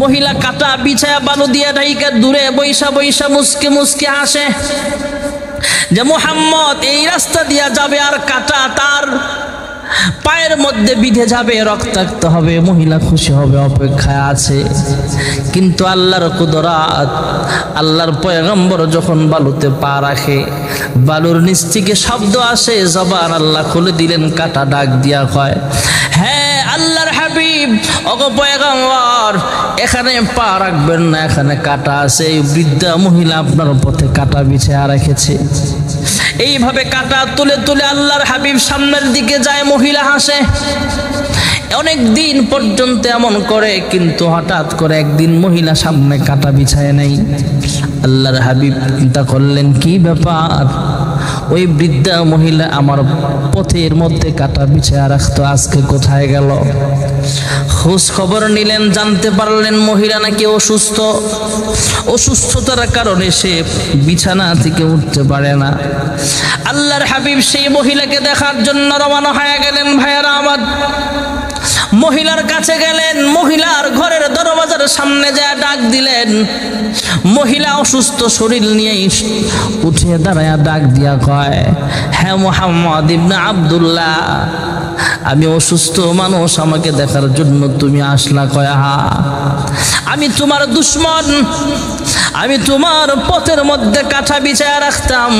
মহিলা কাটা বিছায়া বালু দিয়ে ঢাইকা দূরে বৈশা বৈশা মুসকে মুসকে আসে যে মুহাম্মদ এই রাস্তা দিয়া যাবে আর কাটা তার পায়ের মধ্যে বিঁধে যাবে, রক্তাক্ত হবে। মহিলা খুশি হবে, অপেক্ষায় আছে। কিন্তু আল্লাহর কুদরাত, আল্লাহর পয়গম্বর যখন বালুতে পা রাখে, বালুর নিচ থেকে শব্দ আসে, জবান আল্লাহ খুলে দিলেন। কাটা ডাক দিয়া কয়, হ্যাঁ আল্লাহর হাবিব, ওগো পয়গম্বর, এখানে পা রাখবেন না, এখানে কাটা আছে। এই বৃদ্ধা মহিলা আপনার পথে কাটা বিছায়া রেখেছে। এইভাবে কাটা তুলে তুলে আল্লাহর হাবিব সামনের দিকে যায়। মহিলা হাসে। অনেক দিন পর্যন্ত এমন করে, কিন্তু হঠাৎ করে একদিন মহিলা সামনে কাটা বিছায় নাই। আল্লাহর হাবিব চিন্তা করলেন, কি ব্যাপার? ওই বৃদ্ধা মহিলা আমার পথের মধ্যে কাটা বিছায়া রাখতো, আজকে কোথায় গেল? খোঁজ খবর নিলেন, জানতে পারলেন মহিলা নাকি অসুস্থ। অসুস্থতার কারণে সে বিছানা থেকে উঠতে পারে না। আল্লাহর হাবিব সেই মহিলাকে দেখার জন্য রওনা হয়ে গেলেন। ভাইয়ারা আমার, মহিলার কাছে গেলেন, মহিলার ঘরের দরওয়াজার সামনে যায় ডাক দিলেন। মহিলা অসুস্থ শরীর নিয়ে উঠে দাঁড়ায় ডাক দিয়া কয়, হ্যাঁ মুহাম্মদ ইবনে আব্দুল্লাহ, আমি অসুস্থ মানুষ, আমাকে দেখার জন্য তুমি আসলা? কয়, হ্যাঁ, আমি তোমার দুশ্মন, আমি তোমার পথের মধ্যে কাঁটা বিছায়া রাখতাম,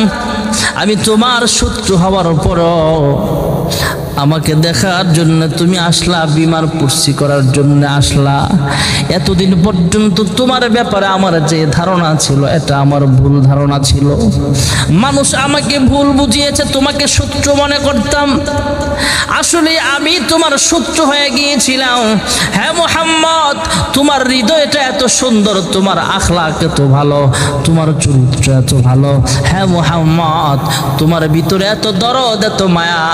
আমি তোমার শত্রু হওয়ার পরও আমাকে দেখার জন্য তুমি আসলা, বিমার পুষ্টি করার জন্য আসলা। এতদিন পর্যন্ত তোমার ব্যাপারে আমার যে ধারণা ছিল, এটা আমার ভুল ধারণা ছিল। মানুষ আমাকে ভুল বুঝিয়েছে, তোমাকে শত্রু মনে করতাম। আসলে আমি তোমার শত্রু হয়ে গিয়েছিলাম। হ্যাঁ মুহাম্মদ, তোমার হৃদয়টা এত সুন্দর, তোমার আখলাক এত ভালো, তোমার চরিত্র এত ভালো। হ্যাঁ মুহাম্মদ, তোমার ভিতরে এত দরদ, এত মায়া।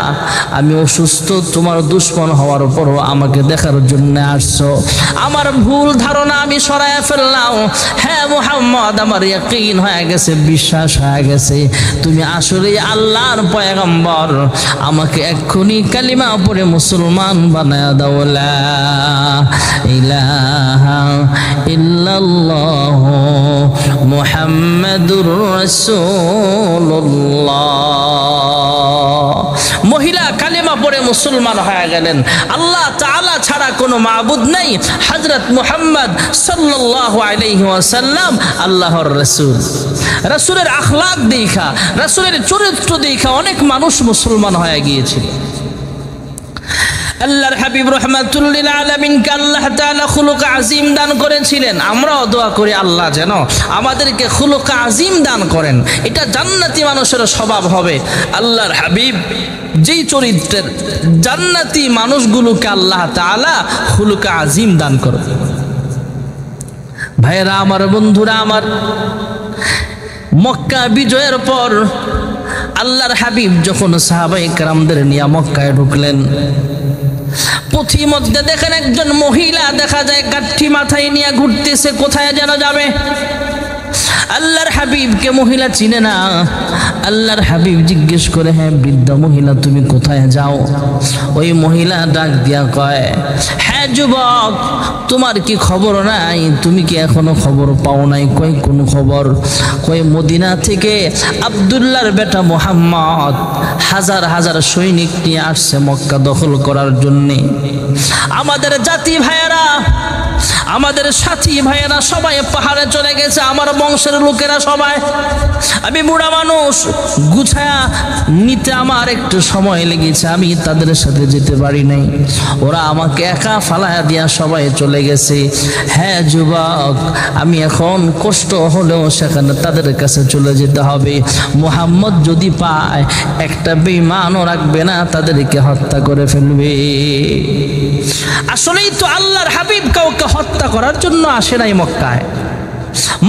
আমি অসুস্থ, তোমার দুশ্মন হওয়ার পরও আমাকে দেখার জন্য আসছো। আমার ভুল ধারণা আমি সরাইয়া ফেললাম। হ্যাঁ মুহাম্মদ, আমার ইয়াকিন হয়ে গেছে, বিশ্বাস হয়ে গেছে, তুমি আসলেই আল্লাহর পয়গম্বর। আমাকে এক্ষুনি কালিমা পড়ে মুসলমান বানায়া দাও। লা ইলাহা ইল্লাল্লাহু মুহাম্মাদুর রাসূলুল্লাহ। মহিলা কালিমা পড়ে মুসলমান হয়ে গেলেন। আল্লাহ তাআলা ছাড়া কোনো মাবুদ নেই। হযরত মুহাম্মদ সাল্লাল্লাহু আলাইহি ওয়াসাল্লাম আল্লাহর রাসূল। রাসূলের আখলাক দেখা, রাসূলের চরিত্র দেখা অনেক মানুষ মুসলমান হয়ে গিয়েছিল। আল্লাহর হাবিব রাহমাতুল লিল আলামিনকে আল্লাহ তাআলা খুলুক আযীম দান করেছিলেন। আমরাও দোয়া করি আল্লাহ যেন আমাদেরকে খুলুক আযীম দান করেন। এটা জান্নাতি মানুষের স্বভাব হবে। আল্লাহর হাবিব যেই চরিত্রের, জান্নাতি মানুষগুলোকে আল্লাহ তাআলা খুলুক আযীম দান করেন। ভাইরা আমার, বন্ধুরা আমার, মক্কা বিজয়ের পর আল্লাহর হাবিব যখন সাহাবায়ে কেরামদের নিয়ে মক্কায় ঢুকলেন, পথিমধ্যে দেখেন একজন মহিলা দেখা যায় কাঠি মাথায় নিয়ে ঘুরতেছে, কোথায় যেন যাবে। আল্লাহর হাবিবকে মহিলা চিনে না। আল্লাহর হাবিব জিজ্ঞেস করে, হ্যাঁ বৃদ্ধা মহিলা, তুমি কোথায় যাও? ওই মহিলা ডাক দিয়া কয়, হ্যাঁ যুবক, তোমার কি খবর নাই? তুমি কি এখনো খবর পাও নাই? কই কোন খবর? কই মদিনা থেকে আব্দুল্লাহর বেটা মুহাম্মদ হাজার হাজার সৈনিক নিয়ে আসছে মক্কা দখল করার জন্যে। আমাদের জাতি ভাইয়েরা, আমাদের সাথী ভাইয়েরা সবাই পাহাড়ে চলে গেছে, আমার বংশের লোকেরা সবাই। আমি বুড়া মানুষ, গুছায়া নিতে আমার একটু সময় লেগেছে, আমি তাদের সাথে যেতে পারি নাই। ওরা আমাকে একা ফালায়া দিয়া সবাই চলে গেছে। হ্যাঁ যুবক, আমি এখন কষ্ট হলেও সেখানে তাদের কাছে চলে যেতে হবে। মুহাম্মদ যদি পায়, একটা বেঈমানও রাখবে না, তাদেরকে হত্যা করে ফেলবে। আসলেই তো আল্লাহর হাবিব কাউকে হত্যা করার জন্য আসে নাই মক্কায়।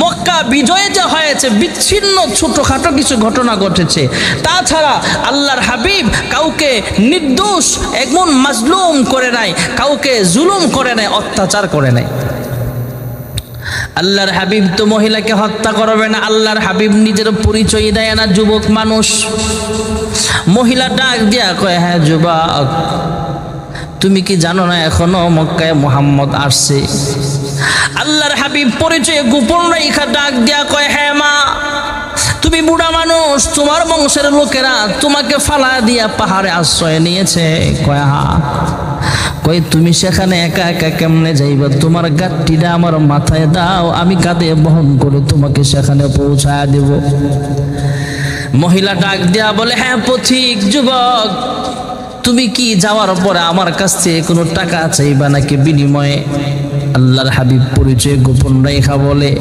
মক্কা বিজয়ে যা হয়েছে, বিচ্ছিন্ন ছোটখাটো কিছু ঘটনা ঘটেছে। তাছাড়া আল্লাহর হাবিব কাউকে নির্দোষ একমন মাজলুম করে নাই, কাউকে জুলুম করে নাই, অত্যাচার করে নাই। আল্লাহর হাবিব তো মহিলাকে হত্যা করবে না। আল্লাহর হাবিব নিজের পরিচয় দেয় না, যুবক মানুষ। মহিলা ডাক দিয়া কয়, হ্যাঁ যুবক, তুমি কি জানো না এখনো মক্কায় মুহাম্মদ আসছে? আল্লাহর হাবিব পরিচয় গোপন রেখা ডাক দিয়া কয়, হ্যাঁ মা, তুমি বুড়া মানুষ, তোমার বংশের লোকেরা তোমাকে ফালা দিয়া পাহাড়ে আশ্রয় নিয়েছে। কয় হ্যাঁ। কয় তুমি সেখানে একা একা কেমনে যাইবা? তোমার গাঁটটিটা আমার মাথায় দাও, আমি কাঁধে বহন করে তোমাকে সেখানে পৌঁছায় দেব। মহিলা ডাক দিয়া বলে, হ্যাঁ পথিক যুবক, তুমি কি যাওয়ার পরে আমার কাছ থেকে কোনো টাকা চাইবা নাকি বিনিময়ে? আল্লাহর হাবিব পরিচয় গোপন রেখা বলে,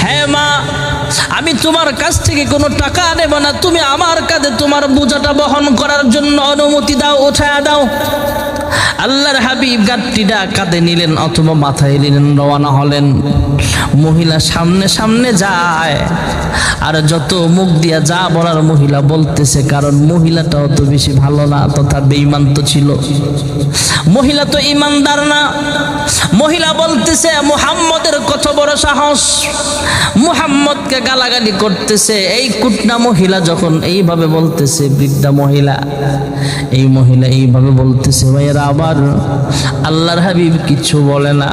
হ্যাঁ মা, আমি তোমার কাছ থেকে কোনো টাকা নেব না, তুমি আমার কাঁধে তোমার বোঝাটা বহন করার জন্য অনুমতি দাও, উঠায়া দাও। আল্লাহর হাবিব গাঁটটিটা কাঁধে নিলেন অথবা মাথায় নিলেন, রওনা হলেন। মহিলা সামনে সামনে যায়, আর যত মুখ দিয়া যা বলার মহিলা বলতেছে, কারণ মহিলাটা অত বেশি ভালো না, তথা বেঈমান তো ছিল। মহিলা তো ইমানদার না। মহিলা বলতেছে, মুহাম্মদের কত বড় সাহস, মুহাম্মদকে গালাগালি করতেছে। এই কুটনা মহিলা যখন এইভাবে বলতেছে, বৃদ্ধা মহিলা, এই মহিলা এইভাবে বলতেছে, ভাইয়েরা আবার আল্লাহর হাবিব কিছু বলে না।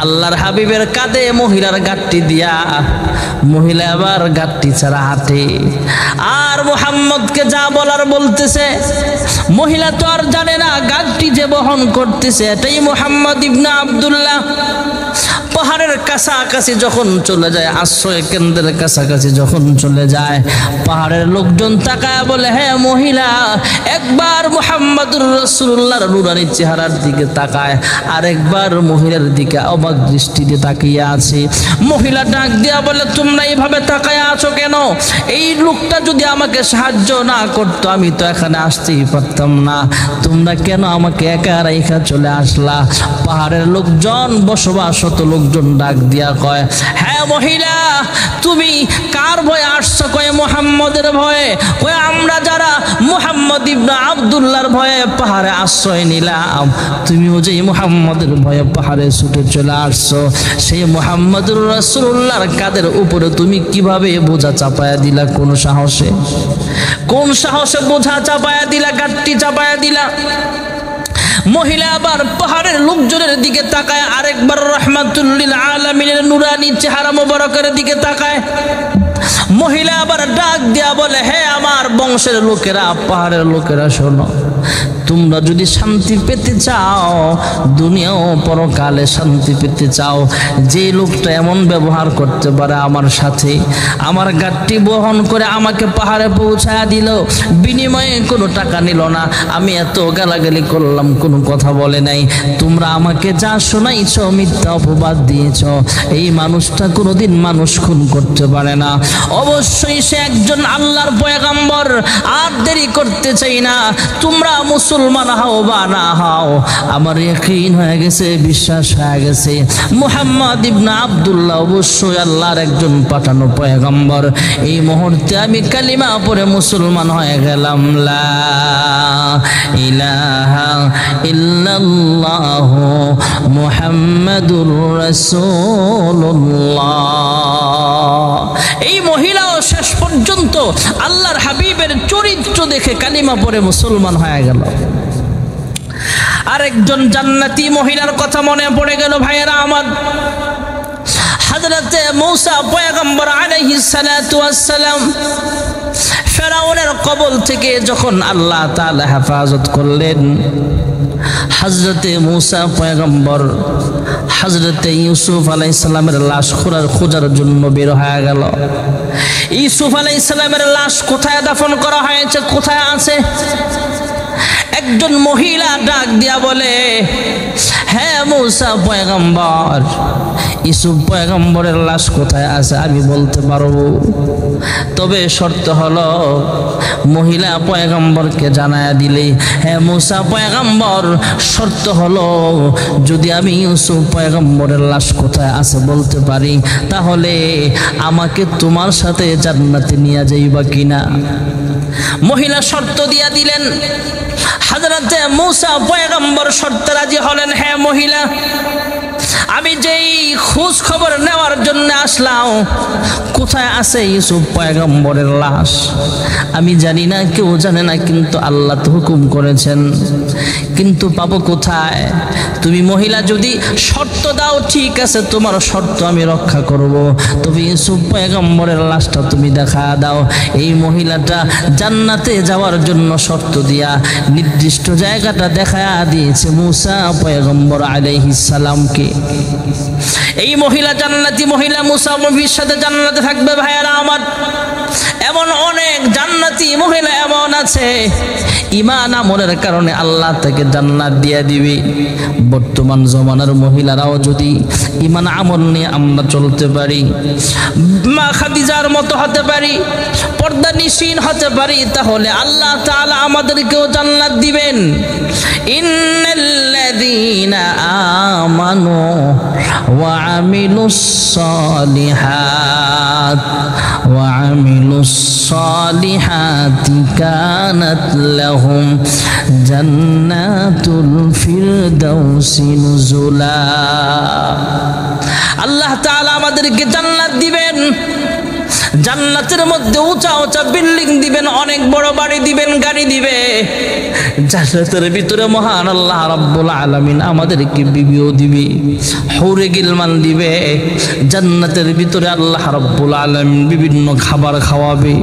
আল্লাহর হাবিবের কাঁধে মহিলার গাঁটটি দিয়া মহিলা আবার গাঁটটি ছাড়া হাঁটে, আর মুহাম্মদকে যা বলার বলতেছে। মহিলা তো আর জানে না গাঁটটি যে বহন করতেছে এটাই মুহাম্মদ ইবনে আব্দুল্লাহ। পাহাড়ের কাছাকাছি যখন চলে যায়, আশ্রয় কেন্দ্রের কাছাকাছি যখন চলে যায়, পাহাড়ের লোকজন তাকায় বলে, হ্যাঁ মহিলা, একবার মুহাম্মদুর রাসূলুল্লাহর নুরানি চেহারার দিকে তাকায়, আর একবার মহিলার দিকে অবাক দৃষ্টিতে তাকিয়ে আছে। মহিলা ডাক দিয়া বলে, তোমরা এইভাবে তাকায় আছো কেন? এই লোকটা যদি আমাকে সাহায্য না করতো আমি তো এখানে আসতেই পারতাম না, তোমরা কেন আমাকে একা রেখা চলে আসলা? পাহাড়ের লোকজন, বসবাসত লোকজন ডাক দিয়া কয়, হ্যাঁ মহিলা, তুমি কার ভয়ে আসছো? কয় মুহাম্মদের ভয়ে। কয় আমরা যারা মুহাম্মদ ইবনে আব্দুল্লাহর ভয়ে পাহাড়ে আশ্রয় নিলাম, তুমিও যে মুহাম্মদের ভয়ে পাহাড়ে ছুটে চলে আসছো, সেই মুহাম্মদুর রাসূলুল্লাহর কাঁধের উপরে তুমি কিভাবে বোঝা চাপায়া দিলা? কোন সাহসে, কোন সাহসে বোঝা চাপায়া দিলা, গাঁটটি চাপায়া দিলা? মহিলা আবার পাহাড়ের লোকজনের দিকে তাকায়, আরেকবার রাহমাতুল লিল আলামিনের নুরানি চেহারা মোবারকের দিকে তাকায়। মহিলা আবার ডাক দিয়া বলে, হে আমার বংশের লোকেরা, পাহাড়ের লোকেরা, শোনো, তোমরা যদি শান্তি পেতে চাও, দুনিয়া ও পরকালে শান্তি পেতে চাও, যে লোকটা এমন ব্যবহার করতে পারে আমার সাথে, আমার গাঁটটি বহন করে আমাকে পাহাড়ে পৌঁছায় দিল, বিনিময়ে কোনো টাকা নিল না, আমি এত গালাগালি করলাম, কোনো কথা বলে নাই, তোমরা আমাকে যা শোনাইছ মিথ্যা অপবাদ দিয়েছ, এই মানুষটা কোনোদিন মানুষ খুন করতে পারে না, অবশ্যই সে একজন আল্লাহর পয়গম্বর। আর দেরি করতে চাই না, তোমরা মুসলমান হও বা না হও, আমার ইয়াকিন হয়ে গেছে, বিশ্বাস হয়ে গেছে, মুহাম্মদ ইবনে আব্দুল্লাহ অবশ্যই আল্লাহর একজন পাঠানো পয়গম্বর। এই মুহূর্তে আমি কালিমা পড়ে মুসলমান হয়ে গেলাম, লা ইলাহা ইল্লাল্লাহু মুহাম্মাদুর রাসূলুল্লাহ। এই মহিলাও শেষ পর্যন্ত আল্লাহর হাবিবের চরিত্র দেখে কালিমা পড়ে মুসলমান হয়ে গেল। আরেকজন জান্নাতি মহিলার কথা মনে পড়ে গেল ভাইয়েরা আমার, হযরতে মূসা পয়গম্বর আলাইহিস সালাতু ওয়াস সালাম ফেরাউনের কবল থেকে যখন আল্লাহ তাআলা হেফাজত করলেন, হযরতে মূসা পয়গম্বর হযরতে ইউসুফ আলাইহিস সালামের লাশ খোঁজার জন্য বের হয়ে গেল। ইউসুফ আলাইহিস সালামের লাশ কোথায় দাফন করা হয়েছে, কোথায় আছে? একজন মহিলা ডাক দিয়া বলে, হ্যাঁ মূসা পয়গম্বর, ইউসুফ পয়গম্বরের লাশ কোথায় আছে আমি বলতে পারবো, তবে শর্ত হলো মহিলা পয়গম্বরকে জানায়া দিলে, হ্যাঁ মূসা পয়গম্বর, শর্ত হলো যদি আমি ইউসুফ পয়গম্বরের লাশ কোথায় আছে বলতে পারি, তাহলে আমাকে তোমার সাথে জান্নাতে নিয়ে যাইবা কিনা? মহিলা শর্ত দিয়া দিলেন। হযরতে মূসা পয়গম্বর শর্তে রাজি হলেন, হ্যাঁ মহিলা, আমি যেই খোঁজ খবর নেওয়ার জন্য আসলাম কোথায় আছে ইউসুফ পয়গম্বরের লাশ? আমি জানি না, কেউ জানে না, কিন্তু আল্লাহ তো হুকুম করেছেন। কিন্তু পাবো কোথায়? তুমি মহিলা যদি শর্ত দাও, ঠিক আছে, তোমার শর্ত আমি রক্ষা করব, তবে ইউসুফ পয়গম্বরের লাশটা তুমি দেখা দাও। এই মহিলাটা জান্নাতে যাওয়ার জন্য শর্ত দিয়া নির্দিষ্ট জায়গাটা দেখায়া দিয়েছে মুসা পয়গম্বর আলাইহিস সালামকে। এই মহিলা জান্নাতি মহিলা, মুসা নবীর সাথে জান্নাতে থাকবে। ভাইয়ারা আমার, এমন অনেক জান্নাতি মহিলা এমন আছে, ঈমান আমলের কারণে আল্লাহ তাকে জান্নাত দিয়ে দিবে। বর্তমান জমানার মহিলারাও যদি ঈমান আমল নিয়ে আমরা চলতে পারি, মা খাদিজার মতো হতে পারি, পর্দা নিশীন হতে পারি, তাহলে আল্লাহ তাআলা আমাদেরকেও জান্নাত দিবেন। ইন্নাল্লাযীনা আমানু ওয়া আমিলুস সালিহাত ওয়া আমিলুস সালিহাতি কানাত লাহুম জান্নাতুল ফিরদাউসি নুজুলা। আল্লাহ তাআলা আমাদেরকে জান্নাত দিবেন। জান্নাতের মধ্যে উঁচা উঁচা বিল্ডিং দিবেন, অনেক বড় বাড়ি দিবেন, গাড়ি দিবে। জান্নাতের ভিতরে মহান আল্লাহ রাব্বুল আলামিন আমাদেরকে বিবিও দিবে, হুরে গিলমান দিবে। জান্নাতের ভিতরে আল্লাহ রাব্বুল আলামিন বিভিন্ন খাবার খাওয়াবে।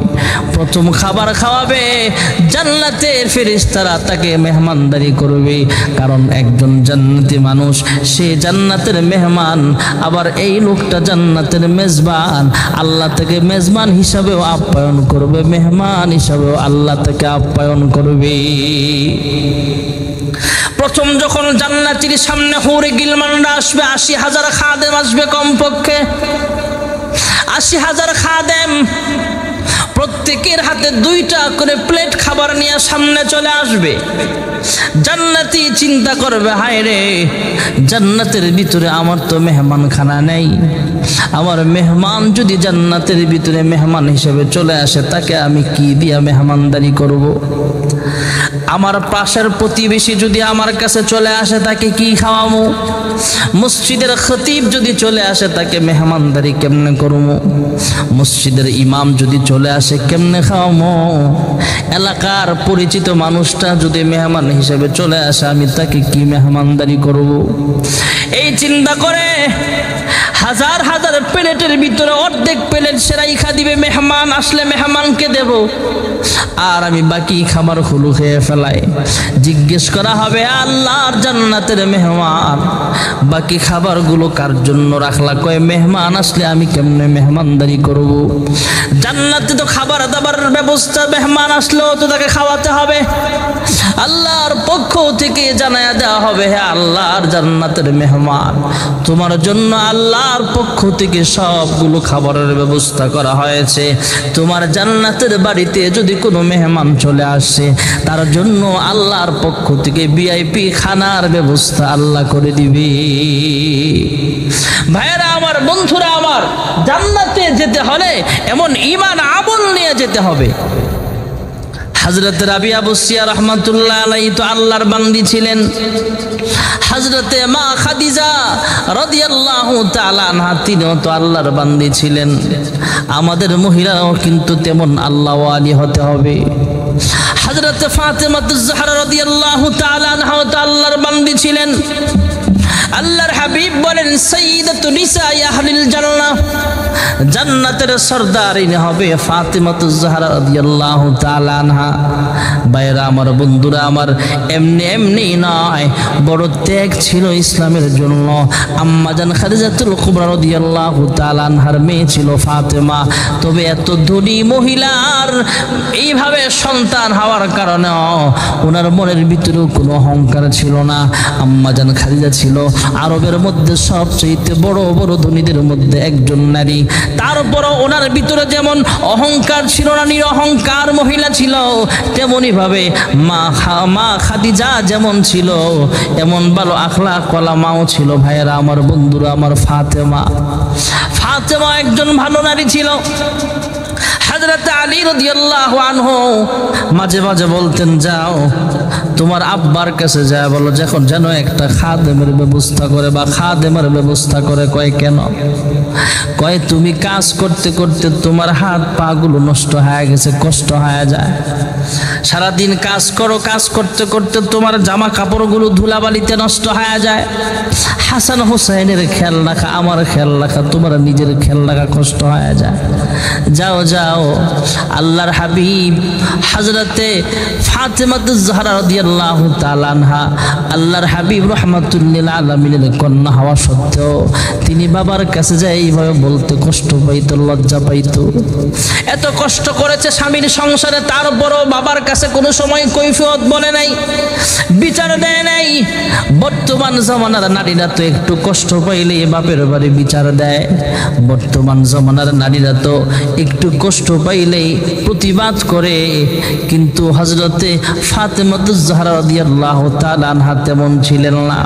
প্রথম খাবার খাওয়াবে, জান্নাতের ফেরেশতারা তাকে মেহমানদারি করবে। কারণ একজন জান্নাতি মানুষ, সে জান্নাতের মেহমান, আবার এই লোকটা জান্নাতের মেজবান। আল্লাহ তাকে মেজবান হিসাবেও আপ্যায়ন করবে, মেহমান হিসাবেও আল্লাহ তাকে আপ্যায়ন করবে। প্রথম যখন জান্নাতীর সামনে হুরে গিলমানরা আসবে, ৮০,০০০ খাদেম আসবে, কমপক্ষে ৮০,০০০ খাদেম। প্রত্যেকের হাতে ২টা করে প্লেট খাবার নিয়ে সামনে চলে আসবে। জান্নাতি চিন্তা করবে, হায় রে, জান্নাতের ভিতরে আমার তো মেহমান খানা নেই। আমার মেহমান যদি জান্নাতের ভিতরে মেহমান হিসেবে চলে আসে, তাকে আমি কি দিয়া মেহমানদারি করব? আমার পাশের প্রতিবেশী যদি আমার কাছে চলে আসে, তাকে কি খাওয়াবো? মসজিদের খতিব যদি চলে আসে, তাকে মেহমানদারি কেমনে করবো? মসজিদের ইমাম যদি চলে আসে, কেমনে খাওয়াবো? এলাকার পরিচিত মানুষটা যদি মেহমান হিসেবে চলে আসে, আমি তাকে কি মেহমানদারি করব? এই চিন্তা করে হাজার হাজার প্লেটের ভিতরে অর্ধেক প্লেট সেরাইখা দিবে, মেহমান আসলে মেহমানকে দেব, আর আমি বাকি খাবার খুলু খেয়ে ফেলাই। জিজ্ঞেস করা হবে, আল্লাহর জান্নাতের মেহমান, বাকি খাবারগুলো কার জন্য রাখলা? কয়, মেহমান আসলে আমি কেমনে মেহমানদারি করব? জান্নাতে তো খাবার দাবার ব্যবস্থা, মেহমান আসলেও তো তাকে খাওয়াতে হবে। আল্লাহর পক্ষ থেকে জানায়া দেওয়া হবে, হে আল্লাহর জান্নাতের মেহমান, তোমার জন্য আল্লাহর পক্ষ থেকে সবগুলো খাবারের ব্যবস্থা করা হয়েছে। তোমার জান্নাতের বাড়িতে যদি কোনো মেহমান চলে আসে, তার জন্য আল্লাহর পক্ষ থেকে ভিআইপি খানার ব্যবস্থা আল্লাহ করে দিবে। ভাইয়েরা আমার, বন্ধুরা আমার, জান্নাতে যেতে হলে এমন ঈমান আমল নিয়ে যেতে হবে। হযরত রাবিয়া বুসিয়া রাহমাতুল্লাহ আলাইহি তো আল্লাহর বান্দি ছিলেন। হযরতে মা খাদিজা রাদিয়াল্লাহু তাআলা আনহা, তিনিও তো আল্লাহর বান্দি ছিলেন। আমাদের মহিলারাও কিন্তু তেমন আল্লাহওয়ালি হতে হবে। হযরতে ফাতেমাতুজ জাহরা রাদিয়াল্লাহু তাআলা আনহা তো আল্লাহর বান্দি ছিলেন। আল্লাহর হাবিব বলেন, সাইয়্যিদাতু নিসাই আহলিল জান্নাহ, জান্নাতের সরদারিনী হবে ফাতেমাতুজ জাহরা রাদিয়াল্লাহু তাআলা আনহা। ভাইরা আমার, বন্ধুরা আমার, এমনি এমনি নয়, বড় ত্যাগ ছিল ইসলামের জন্য। আম্মাজান খাদিজাতুল কুবরা রাদিয়াল্লাহু তাআলা আনহার মেয়ে ছিল ফাতেমা। তবে এত ধনী মহিলার এইভাবে সন্তান হওয়ার কারণে ওনার মনের ভিতরেও কোনো অহংকার ছিল না। আম্মাজান খাদিজা ছিল আরবের মধ্যে সবচেয়ে বড় বড় ধনীদের মধ্যে একজন নারী। তারপরও ওনার ভিতরে যেমন অহংকার ছিল না, নিরহংকার মহিলা ছিল, তেমনি ভাবে মা খাদিজা যেমন ছিল, এমন ভালো আখলাক ওয়ালা মাও ছিল। ভাইয়েরা আমার, বন্ধুরা আমার, ফাতেমা একজন ভালো নারী ছিল। হযরত আলী রাদিয়াল্লাহু আনহু মাঝে মাঝে বলতেন, যাও তোমার আব্বার কাছে যা বলো যখন যেন একটা খাদেমের ব্যবস্থা করে বা খাদেমের ব্যবস্থা করে। কয় কেন? কয় তুমি কাজ করতে করতে তোমার হাত পা গুলো নষ্ট হয়ে গেছে, কষ্ট হয়ে যায়। সারাদিন কাজ করো, কাজ করতে করতে তোমার জামা কাপড়গুলো ধুলাবালিতে নষ্ট হয়ে যায়। হাসান হুসাইনের খেয়াল রাখা, আমার খেয়াল রাখা, তোমার নিজের খেয়াল রাখা কষ্ট হয়ে যায়। যাও যাও। আল্লাহর হাবিব হযরতে ফাতেমাতুজ জাহরা রাদিয়াল্লাহু তাআলা আনহা, আল্লাহর হাবিব রাহমাতুল্লিল আলামিনের কন্যা হওয়া সত্ত্বেও তিনি বাবার কাছে যায় এইভাবে বলতে কষ্ট পাইতো, লজ্জা পাইতো। এত কষ্ট করেছে স্বামীর সংসারে, তারপরও বাবার কাছে কোনো সময় কৈফিয়ত বলে নাই, বিচার দেয় নাই। বর্তমান জমানার নারীরা তো একটু কষ্ট পাইলে বাপের বাড়ি বিচার দেয়। বর্তমান জমানার নারীরা তো একটু কষ্ট পাইলেই প্রতিবাদ করে, কিন্তু হযরতে ফাতেমাতুজ জাহরা রাদিয়াল্লাহু তাআলা আনহা তেমন ছিলেন না।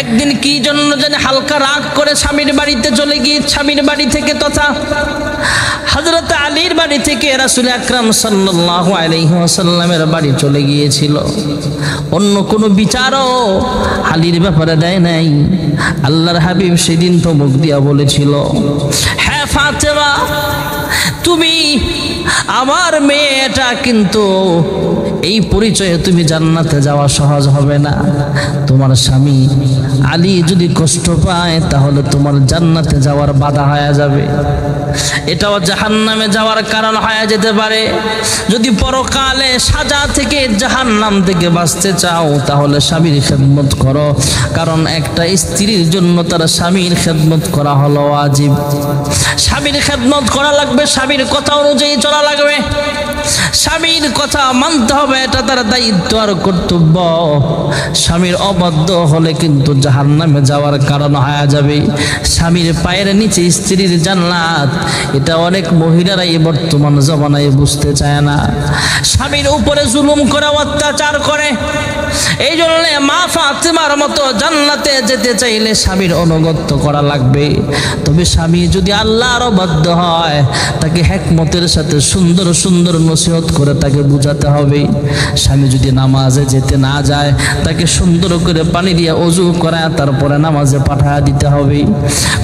একদিন কি জন্য জানে হালকা রাগ করে স্বামীর বাড়িতে চলে গিয়ে, স্বামীর বাড়ি থেকে তথা হযরত আলীর বাড়ি থেকে রাসূল আকরাম সাল্লাল্লাহু আলাইহি ওয়াসাল্লামের বাড়ি চলে গিয়েছিল। অন্য কোনো বিচারও আলীর ব্যাপারে দেয় নাই। আল্লাহর হাবিব সেদিন তো মুখ দিয়া বলেছিল, হ্যাঁ ফাতেমা, তুমি আমার মেয়েটা, কিন্তু এই পরিচয়ে তুমি জান্নাতে যাওয়া সহজ হবে না। তোমার স্বামী আলী যদি কষ্ট পায় তাহলে তোমার জান্নাতে যাওয়ার বাধা হয়ে যাবে, এটাও জাহান্নামে যাওয়ার কারণ হয়ে যেতে পারে। যদি পরকালে সাজা থেকে, জাহান্নাম থেকে বাঁচতে চাও তাহলে স্বামীর খেদমত করো, কারণ একটা স্ত্রীর জন্য তার স্বামীর খেদমত করা হলো ওয়াজিব। স্বামীর খেদমত করা লাগবে, স্বামীর কথা অনুযায়ী চলা লাগবে, স্বামীর কথা মানতে হবে, এটা তার দায়িত্ব আর কর্তব্য। স্বামীর অবাধ্য হলে কিন্তু জাহান্নামে যাওয়ার কারণ হয়ে যাবে। স্বামীর পায়ের নিচে স্ত্রীর জান্নাত, এটা অনেক মহিলারাই বর্তমান জমানায় বুঝতে চায় না। স্বামীর উপরে জুলুম করে, অত্যাচার করে। এই জন্য মা ফাতেমার মতো জান্নাতে যেতে চাইলে স্বামীর অনুগত্য করা লাগবে। তবে স্বামী যদি আল্লাহর অবাধ্য হয়, তাকে হিকমতের সাথে সুন্দর সুন্দর নসিহত করে তাকে বুঝাতে হবে। স্বামী যদি নামাজে যেতে না যায়, তাকে সুন্দর করে পানি দিয়ে ওযু করায় তারপরে নামাজে পাঠায় দিতে হবে।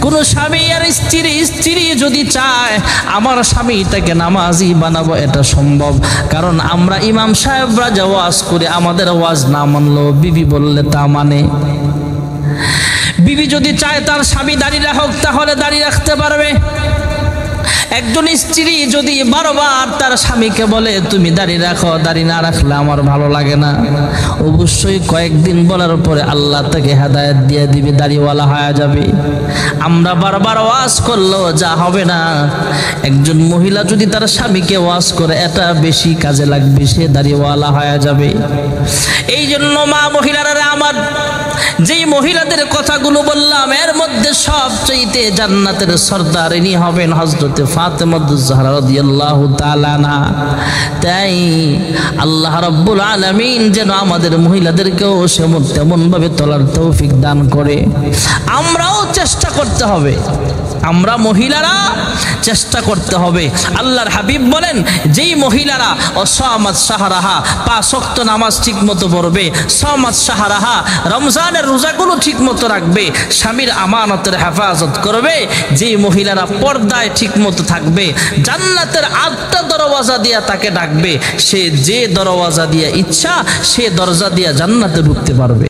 কোন স্বামী আর স্ত্রী যদি চায় আমার স্বামীটাকে নামাজি বানাবো, এটা সম্ভব। কারণ আমরা ইমাম সাহেবরা যে ওয়াজ করে, আমাদের ওয়াজ না মানলেও বিবি বললে তা মানে। বিবি যদি চায় তার স্বামী দাঁড়িয়ে রাখুক, তাহলে দাঁড়িয়ে রাখতে পারবে। একজন স্ত্রী যদি বারবার তার স্বামীকে বলে তুমি দাড়ি রাখো, দাড়ি না রাখলে আমার ভালো লাগে না, অবশ্যই কয়েকদিন বলার পরে আল্লাহ তাকে হেদায়েত দিয়ে দিবে, দাড়িওয়ালা হয়ে যাবে। আমরা বারবার ওয়াজ করলেও যা হবে না। একজন মহিলা যদি তার স্বামীকে ওয়াজ করে, এটা বেশি কাজে লাগবে, সে দাড়িওয়ালা হয়ে যাবে। এই জন্য মা মহিলারা আমার, যেই মহিলাদের কথাগুলো বললাম এর মধ্যে সবচেয়ে জান্নাতের সর্দারিনী হবেন হযরতে ফাতেমাতুজ জাহরা রাদিয়াল্লাহু তাআলা আনহা। তাই আল্লাহ রাব্বুল আলামিন যেন আমাদের মহিলাদেরকেও তেমন ভাবে চলার তৌফিক দান করে। আমরাও চেষ্টা করতে হবে, আমরা মহিলারা চেষ্টা করতে হবে। আল্লাহর হাবিব বলেন, যেই মহিলারা অসামাত শাহরাহা, 5 ওয়াক্ত নামাজ ঠিক মতো পড়বে, সামাত শাহরাহা, রমজানের রোজাগুলো ঠিক মতো রাখবে, স্বামীর আমানতের হেফাজত করবে, যেই মহিলারা পর্দায় ঠিক মতো থাকবে, জান্নাতের 8টা দরওয়াজা দিয়া তাকে ডাকবে, সে যে দরওয়াজা দিয়া ইচ্ছা সে দরজা দিয়া জান্নাতে ঢুকতে পারবে।